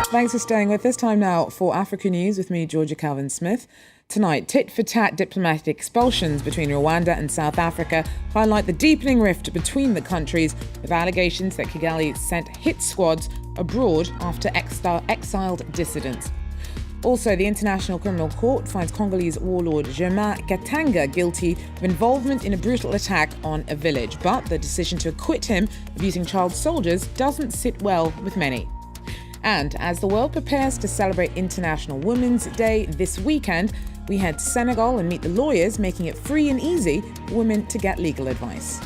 Thanks for staying with us. Time now for Africa News with me, Georgia Calvin-Smith. Tonight, tit-for-tat diplomatic expulsions between Rwanda and South Africa highlight the deepening rift between the countries, with allegations that Kigali sent hit squads abroad after exiled dissidents. Also, the International Criminal Court finds Congolese warlord Germain Katanga guilty of involvement in a brutal attack on a village. But the decision to acquit him of using child soldiers doesn't sit well with many. And as the world prepares to celebrate International Women's Day this weekend, we head to Senegal and meet the lawyers making it free and easy for women to get legal advice.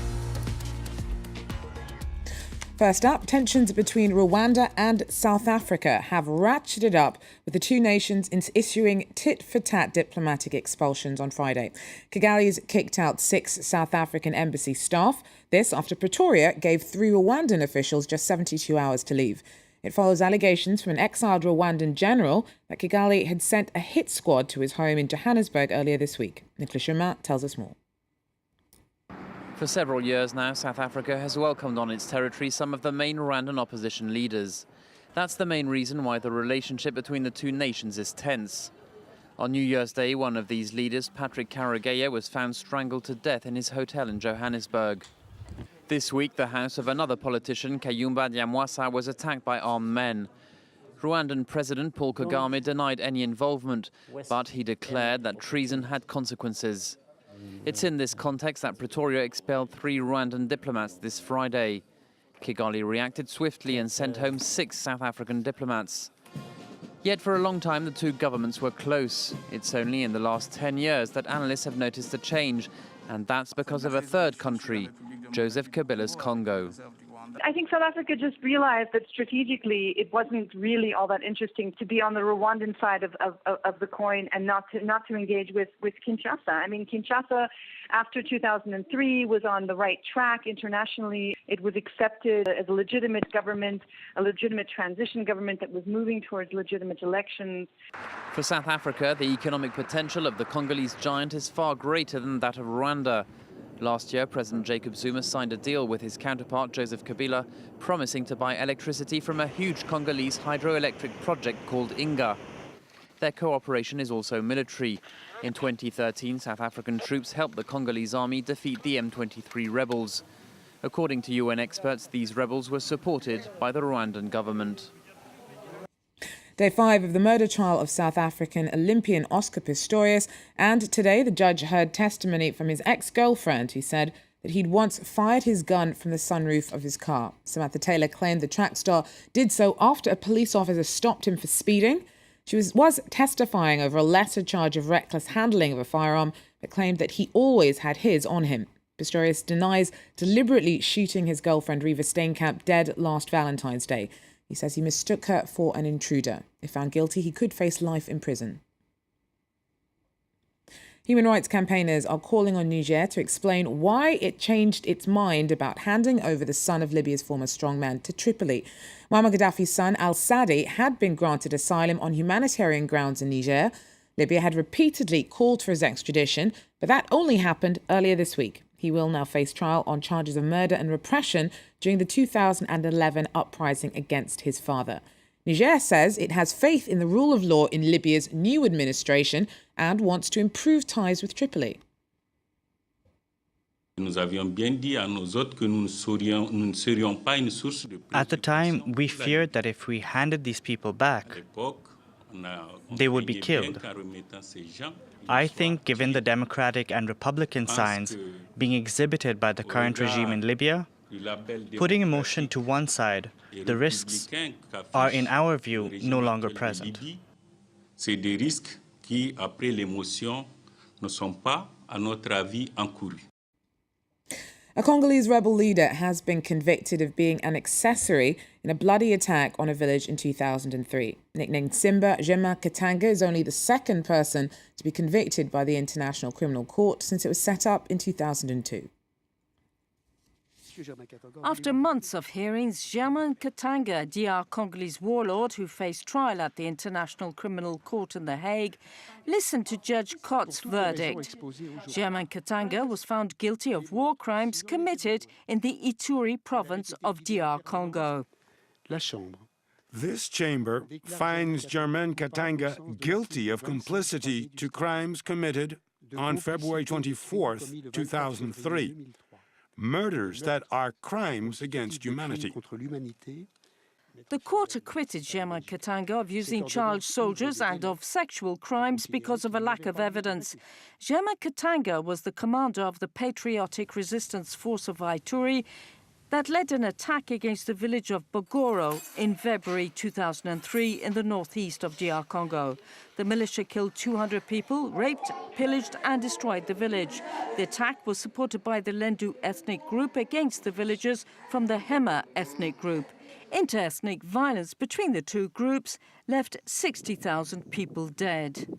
First up, tensions between Rwanda and South Africa have ratcheted up, with the two nations issuing tit-for-tat diplomatic expulsions on Friday. Kigali's kicked out 6 South African embassy staff. This after Pretoria gave 3 Rwandan officials just 72 hours to leave. It follows allegations from an exiled Rwandan general that Kigali had sent a hit squad to his home in Johannesburg earlier this week. Nicolas Germain tells us more. For several years now, South Africa has welcomed on its territory some of the main Rwandan opposition leaders. That's the main reason why the relationship between the two nations is tense. On New Year's Day, one of these leaders, Patrick Karegeya, was found strangled to death in his hotel in Johannesburg. This week, the house of another politician, Kayumba Nyamwasa, was attacked by armed men. Rwandan President Paul Kagame denied any involvement, but he declared that treason had consequences. It's in this context that Pretoria expelled 3 Rwandan diplomats this Friday. Kigali reacted swiftly and sent home 6 South African diplomats. Yet for a long time, the two governments were close. It's only in the last 10 years that analysts have noticed a change, and that's because of a third country, Joseph Kabila's Congo. I think South Africa just realized that strategically it wasn't really all that interesting to be on the Rwandan side of the coin and not to engage with Kinshasa. I mean, Kinshasa, after 2003, was on the right track internationally. It was accepted as a legitimate government, a legitimate transition government that was moving towards legitimate elections. For South Africa, the economic potential of the Congolese giant is far greater than that of Rwanda. Last year, President Jacob Zuma signed a deal with his counterpart, Joseph Kabila, promising to buy electricity from a huge Congolese hydroelectric project called Inga. Their cooperation is also military. In 2013, South African troops helped the Congolese army defeat the M23 rebels. According to UN experts, these rebels were supported by the Rwandan government. Day 5 of the murder trial of South African Olympian Oscar Pistorius, and today the judge heard testimony from his ex-girlfriend who said that he'd once fired his gun from the sunroof of his car. Samantha Taylor claimed the track star did so after a police officer stopped him for speeding. She was testifying over a lesser charge of reckless handling of a firearm, but claimed that he always had his on him. Pistorius denies deliberately shooting his girlfriend Reva Steenkamp dead last Valentine's Day. He says he mistook her for an intruder. If found guilty, he could face life in prison. Human rights campaigners are calling on Niger to explain why it changed its mind about handing over the son of Libya's former strongman to Tripoli. Muammar Gaddafi's son, al-Sadi, had been granted asylum on humanitarian grounds in Niger. Libya had repeatedly called for his extradition, but that only happened earlier this week. He will now face trial on charges of murder and repression during the 2011 uprising against his father. Niger says it has faith in the rule of law in Libya's new administration and wants to improve ties with Tripoli. At the time, we feared that if we handed these people back, they would be killed. I think, given the democratic and republican signs being exhibited by the current regime in Libya, putting emotion to one side, the risks are, in our view, no longer present. C'est des risques qui, après l'émotion, ne sont pas, à notre avis, encourus. A Congolese rebel leader has been convicted of being an accessory in a bloody attack on a village in 2003. Nicknamed Simba, Germain Katanga is only the second person to be convicted by the International Criminal Court since it was set up in 2002. After months of hearings, Germain Katanga, DR Congolese warlord who faced trial at the International Criminal Court in The Hague, listened to Judge Cott's verdict. Germain Katanga was found guilty of war crimes committed in the Ituri province of DR Congo. This chamber finds Germaine Katanga guilty of complicity to crimes committed on February 24th, 2003, murders that are crimes against humanity. The court acquitted Germaine Katanga of using child soldiers and of sexual crimes because of a lack of evidence. Germaine Katanga was the commander of the Patriotic Resistance Force of Ituri that led an attack against the village of Bogoro in February 2003 in the northeast of DR Congo. The militia killed 200 people, raped, pillaged and destroyed the village. The attack was supported by the Lendu ethnic group against the villagers from the Hema ethnic group. Inter-ethnic violence between the two groups left 60,000 people dead.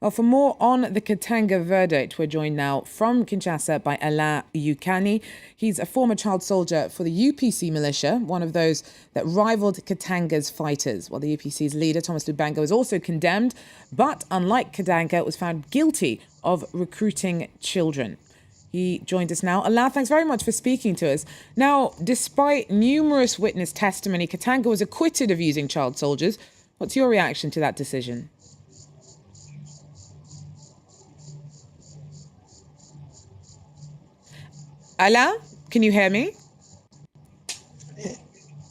Well, for more on the Katanga verdict, we're joined now from Kinshasa by ALAIN UAYKANI. He's a former child soldier for the UPC militia, one of those that rivaled Katanga's fighters. While the UPC's leader, Thomas Lubanga, was also condemned, but unlike Katanga, was found guilty of recruiting children. He joined us now. ALAIN, thanks very much for speaking to us. Now, despite numerous witness testimony, Katanga was acquitted of using child soldiers. What's your reaction to that decision? ALAIN, can you hear me?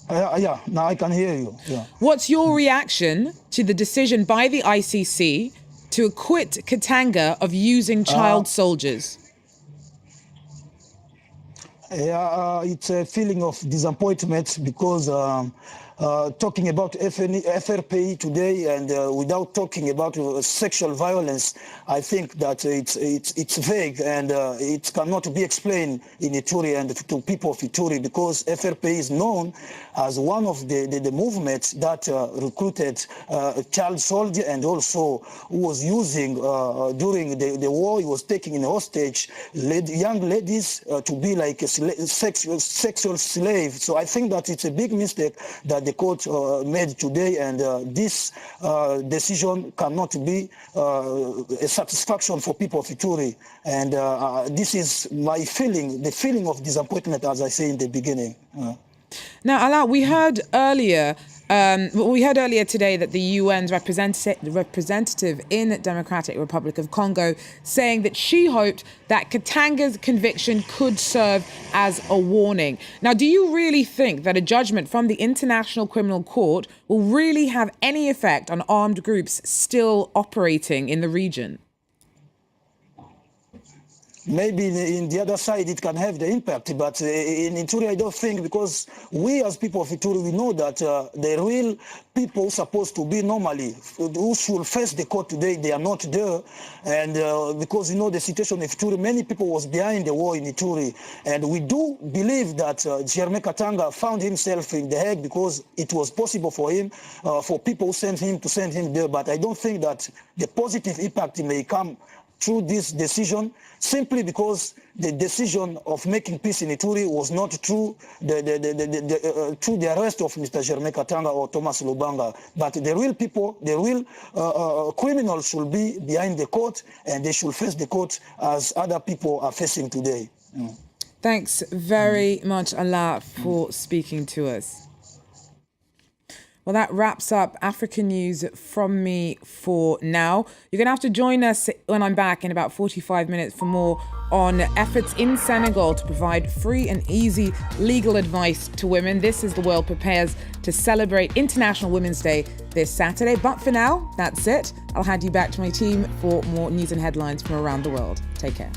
Yeah, now I can hear you. Yeah. What's your reaction to the decision by the ICC to acquit Katanga of using child soldiers? It's a feeling of disappointment because talking about FRPI today and without talking about sexual violence, I think that it's vague and it cannot be explained in Ituri and to people of Ituri, because FRPI is known as one of the movements that recruited child soldiers and also who was using during the war, he was taking in hostage young ladies to be like a sexual slave. So I think that it's a big mistake that the court made today, and this decision cannot be a satisfaction for people of Ituri. And this is my feeling, the feeling of disappointment, as I say in the beginning. Now, ALAIN, we heard earlier today that the UN's representative in the Democratic Republic of Congo saying that she hoped that Katanga's conviction could serve as a warning. Now, do you really think that a judgment from the International Criminal Court will really have any effect on armed groups still operating in the region? Maybe in the other side it can have the impact, but in Ituri I don't think, because we as people of Ituri, we know that the real people supposed to be normally, who should face the court today, they are not there. And because you know the situation of Ituri, many people was behind the war in Ituri. And we do believe that Germaine Katanga found himself in The Hague because it was possible for him, for people who sent him to send him there. But I don't think that the positive impact may come through this decision, simply because the decision of making peace in Ituri was not through through the arrest of Mr. Germaine Katanga or Thomas Lubanga. But the real people, the real criminals should be behind the court, and they should face the court as other people are facing today. Thanks very much, ALAIN, for speaking to us. Well, that wraps up African news from me for now. You're going to have to join us when I'm back in about 45 minutes for more on efforts in Senegal to provide free and easy legal advice to women. This is The World Prepares to celebrate International Women's Day this Saturday. But for now, that's it. I'll hand you back to my team for more news and headlines from around the world. Take care.